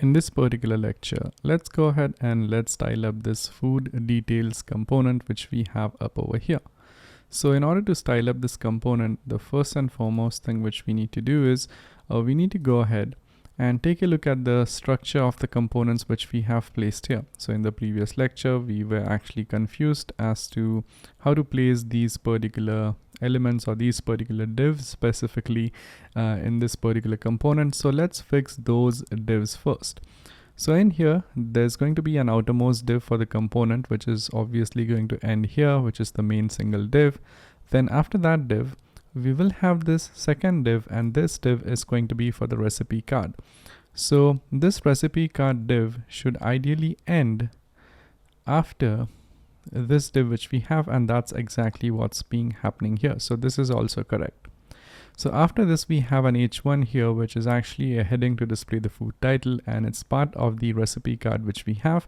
In this particular lecture, let's go ahead and let's style up this food details component which we have up over here. So in order to style up this component, the first and foremost thing which we need to do is we need to go ahead and take a look at the structure of the components which we have placed here. So in the previous lecture, we were actually confused as to how to place these particular elements or these particular divs specifically in this particular component. So let's fix those divs first. So in here, there's going to be an outermost div for the component, which is obviously going to end here, which is the main single div. Then after that div, we will have this second div, and this div is going to be for the recipe card. So this recipe card div should ideally end after this div which we have, and that's exactly what's being happening here. So this is also correct. So after this, we have an h1 here, which is actually a heading to display the food title, and it's part of the recipe card which we have.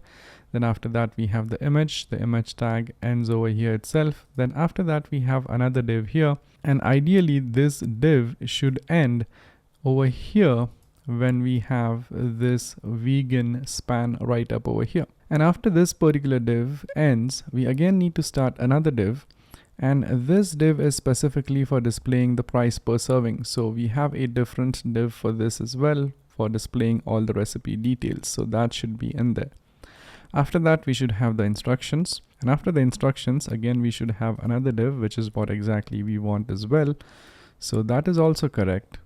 Then after that, we have the image tag ends over here itself. Then after that, we have another div here, and ideally this div should end over here when we have this vegan span right up over here. And after this particular div ends, we again need to start another div. And this div is specifically for displaying the price per serving. So we have a different div for this as well, for displaying all the recipe details. So that should be in there. After that, we should have the instructions. And after the instructions, again, we should have another div, which is what exactly we want as well. So that is also correct.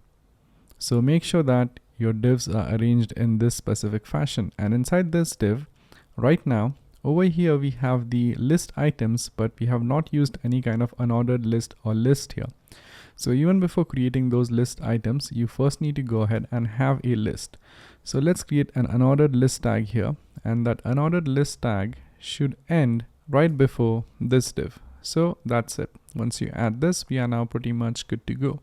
So make sure that your divs are arranged in this specific fashion. And inside this div, right now, over here we have the list items, but we have not used any kind of unordered list or list here. So even before creating those list items, you first need to go ahead and have a list. So let's create an unordered list tag here, and that unordered list tag should end right before this div. So that's it. Once you add this, we are now pretty much good to go.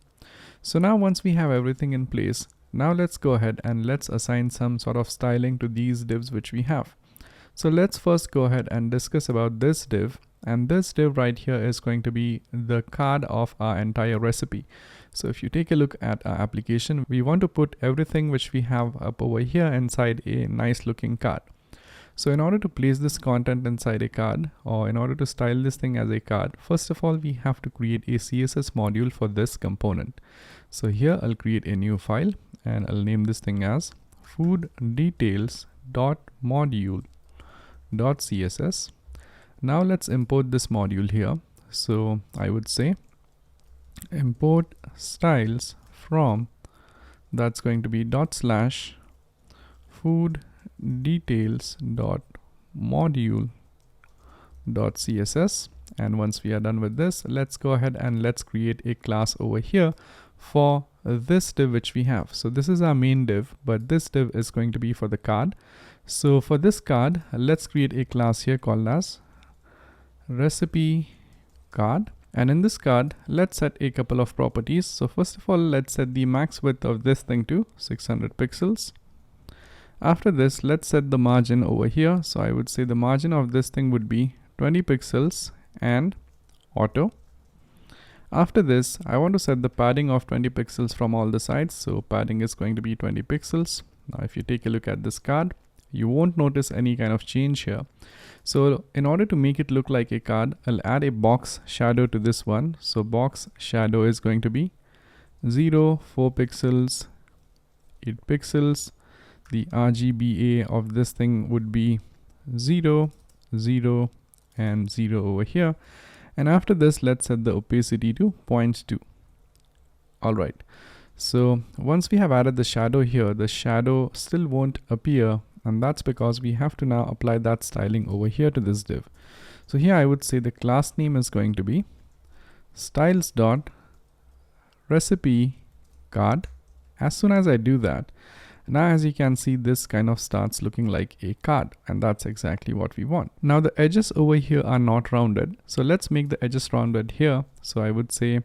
So now once we have everything in place, now let's go ahead and let's assign some sort of styling to these divs which we have. So let's first go ahead and discuss about this div, and this div right here is going to be the card of our entire recipe. So if you take a look at our application, we want to put everything which we have up over here inside a nice looking card. So in order to place this content inside a card, or in order to style this thing as a card, first of all, we have to create a CSS module for this component. So here I'll create a new file and I'll name this thing as fooddetails.module.css. Now let's import this module here. So I would say import styles from, that's going to be ./fooddetails.module.css. And once we are done with this, let's go ahead and let's create a class over here for this div which we have. So this is our main div, but this div is going to be for the card. So for this card, let's create a class here called as recipe card. And in this card, let's set a couple of properties. So first of all, let's set the max width of this thing to 600 pixels. After this, let's set the margin over here. So I would say the margin of this thing would be 20 pixels and auto. After this, I want to set the padding of 20 pixels from all the sides. So padding is going to be 20 pixels. Now, if you take a look at this card, you won't notice any kind of change here. So in order to make it look like a card, I'll add a box shadow to this one. So box shadow is going to be 0, 4 pixels, 8 pixels. The RGBA of this thing would be 0, 0, and 0 over here. And after this, let's set the opacity to 0.2. All right. So once we have added the shadow here, the shadow still won't appear. And that's because we have to now apply that styling over here to this div. So here I would say the class name is going to be styles.recipe card. As soon as I do that, now as you can see, this kind of starts looking like a card, and that's exactly what we want. Now the edges over here are not rounded. So let's make the edges rounded here. So I would say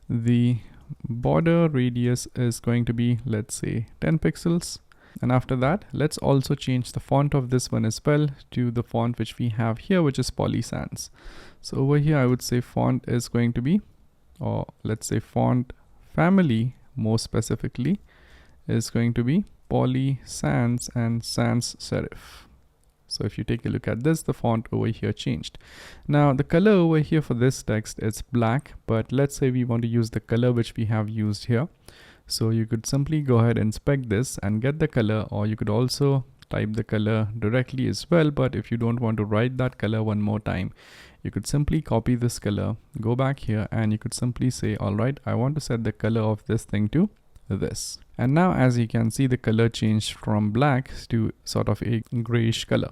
the border radius is going to be, let's say 10 pixels. And after that, let's also change the font of this one as well to the font which we have here, which is Poly Sans. So over here, I would say font is going to be, or let's say font family more specifically, is going to be poly sans and sans serif. So if you take a look at this, the font over here changed. Now the color over here for this text is black, but let's say we want to use the color which we have used here. So you could simply go ahead and inspect this and get the color, or you could also type the color directly as well. But if you don't want to write that color one more time, you could simply copy this color, go back here, and you could simply say, all right, I want to set the color of this thing to this. And now as you can see, the color changed from black to sort of a grayish color.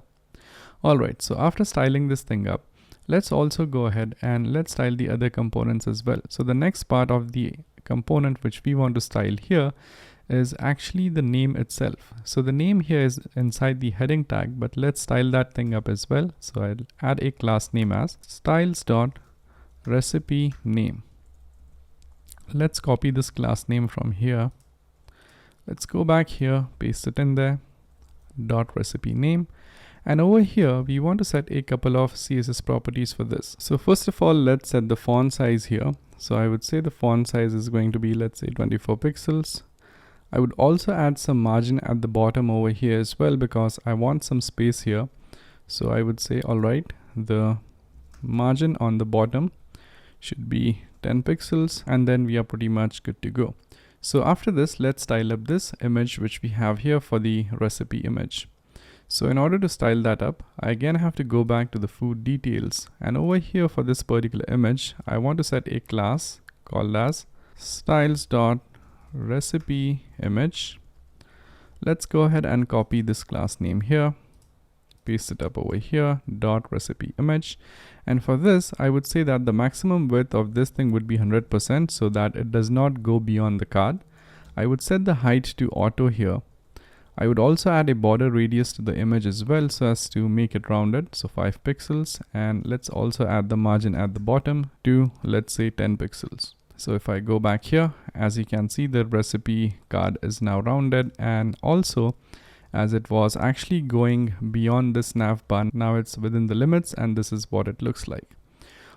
All right, so after styling this thing up, let's also go ahead and let's style the other components as well. So the next part of the component which we want to style here is actually the name itself. So the name here is inside the heading tag, but let's style that thing up as well. So I'll add a class name as styles.recipe name. Let's copy this class name from here. Let's go back here, paste it in there, .recipe name. And over here, we want to set a couple of CSS properties for this. So first of all, let's set the font size here. So I would say the font size is going to be, let's say 24 pixels. I would also add some margin at the bottom over here as well, because I want some space here. So I would say, all right, the margin on the bottom should be 10 pixels, and then we are pretty much good to go. So after this, let's style up this image which we have here for the recipe image. So in order to style that up, I again have to go back to the food details, and over here for this particular image, I want to set a class called as styles.recipe image. Let's go ahead and copy this class name here, paste it up over here, .recipe image. And for this, I would say that the maximum width of this thing would be 100% so that it does not go beyond the card. I would set the height to auto here. I would also add a border radius to the image as well, so as to make it rounded, so 5 pixels. And let's also add the margin at the bottom to, let's say 10 pixels. So if I go back here, as you can see, the recipe card is now rounded, and also as it was actually going beyond this nav bar, now it's within the limits, and this is what it looks like.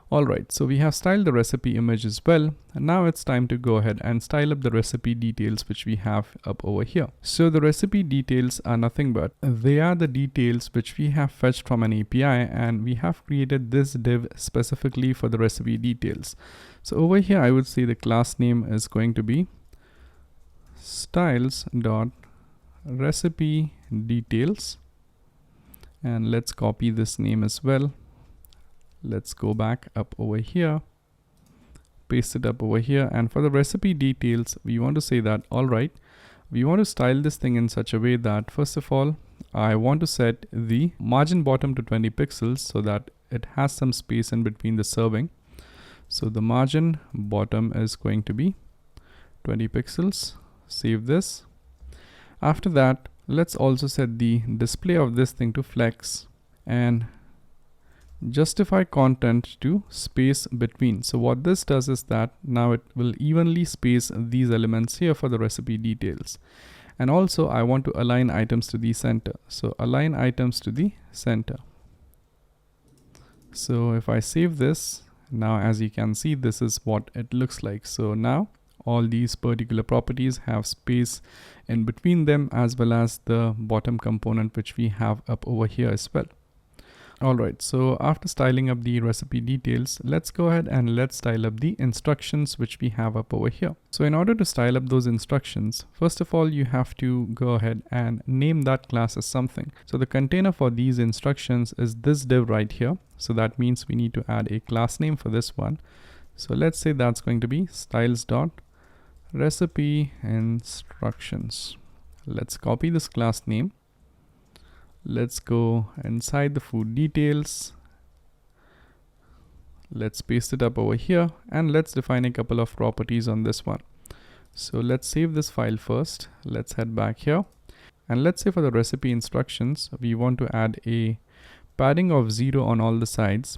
Alright, so we have styled the recipe image as well, and now it's time to go ahead and style up the recipe details which we have up over here. So the recipe details are nothing but they are the details which we have fetched from an API, and we have created this div specifically for the recipe details. So over here, I would say the class name is going to be styles.recipe details, and let's copy this name as well. Let's go back up over here, paste it up over here, and for the recipe details, we want to say that, all right, we want to style this thing in such a way that, first of all, I want to set the margin bottom to 20 pixels so that it has some space in between the serving. So the margin bottom is going to be 20 pixels. Save this. After that, let's also set the display of this thing to flex and justify content to space between. So what this does is that now it will evenly space these elements here for the recipe details. And also I want to align items to the center. So align items to the center. So if I save this, now as you can see, this is what it looks like. So now all these particular properties have space in between them, as well as the bottom component which we have up over here as well. Alright, so after styling up the recipe details, let's go ahead and let's style up the instructions which we have up over here. So in order to style up those instructions, first of all, you have to go ahead and name that class as something. So the container for these instructions is this div right here. So that means we need to add a class name for this one. So let's say that's going to be styles.recipe instructions. Let's copy this class name. Let's go inside the food details. Let's paste it up over here, and let's define a couple of properties on this one. So let's save this file first. Let's head back here, and let's say for the recipe instructions, we want to add a padding of 0 on all the sides.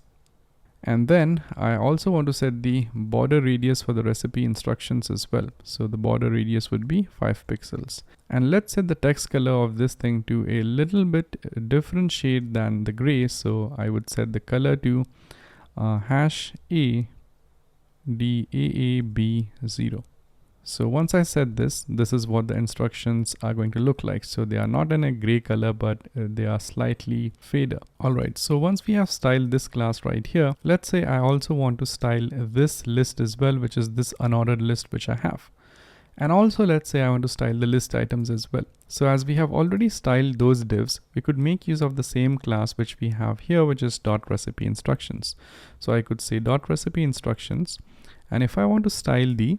And then I also want to set the border radius for the recipe instructions as well. So the border radius would be 5 pixels. And let's set the text color of this thing to a little bit different shade than the gray. So I would set the color to #ADAAB0. So once I set this, this is what the instructions are going to look like. So they are not in a gray color, but they are slightly fader. All right, so once we have styled this class right here, let's say I also want to style this list as well, which is this unordered list which I have. And also let's say I want to style the list items as well. So as we have already styled those divs, we could make use of the same class which we have here, which is .recipe instructions. So I could say .recipe instructions. And if I want to style the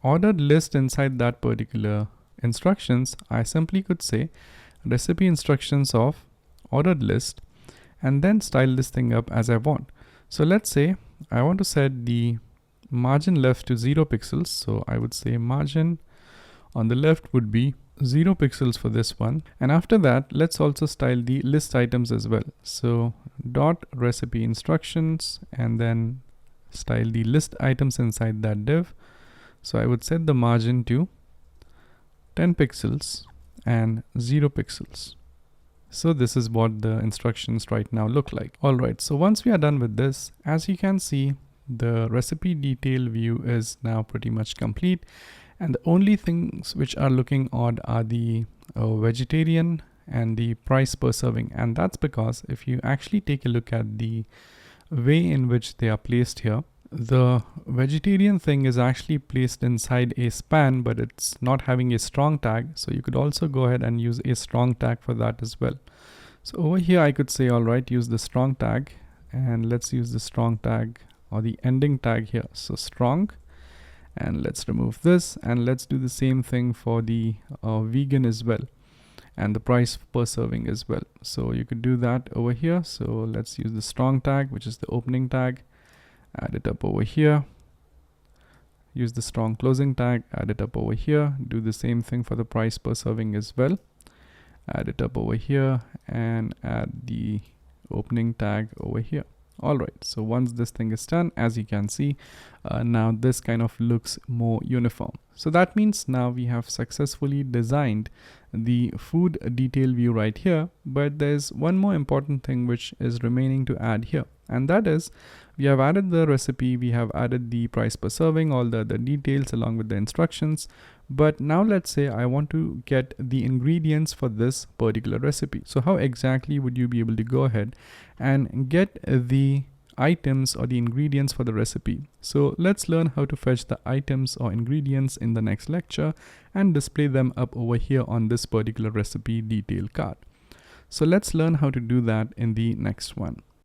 ordered list inside that particular instructions, I simply could say recipe instructions of ordered list and then style this thing up as I want. So let's say I want to set the margin left to 0 pixels. So I would say margin on the left would be 0 pixels for this one. And after that, let's also style the list items as well. So .recipe instructions and then style the list items inside that div. So I would set the margin to 10 pixels and 0 pixels. So this is what the instructions right now look like. All right, so once we are done with this, as you can see, the recipe detail view is now pretty much complete. And the only things which are looking odd are the vegetarian and the price per serving. And that's because if you actually take a look at the way in which they are placed here, the vegetarian thing is actually placed inside a span, but it's not having a strong tag. So you could also go ahead and use a strong tag for that as well. So over here, I could say, all right, use the strong tag, and let's use the strong tag or the ending tag here. So strong, and let's remove this, and let's do the same thing for the vegan as well, and the price per serving as well. So you could do that over here. So let's use the strong tag, which is the opening tag, add it up over here, use the strong closing tag, add it up over here, do the same thing for the price per serving as well, add it up over here, and add the opening tag over here. All right, so once this thing is done, as you can see, now this kind of looks more uniform. So that means now we have successfully designed the food detail view right here, but there's one more important thing which is remaining to add here. And that is, we have added the recipe, we have added the price per serving, all the details along with the instructions. But now let's say I want to get the ingredients for this particular recipe. So how exactly would you be able to go ahead and get the items or the ingredients for the recipe? So let's learn how to fetch the items or ingredients in the next lecture and display them up over here on this particular recipe detail card. So let's learn how to do that in the next one.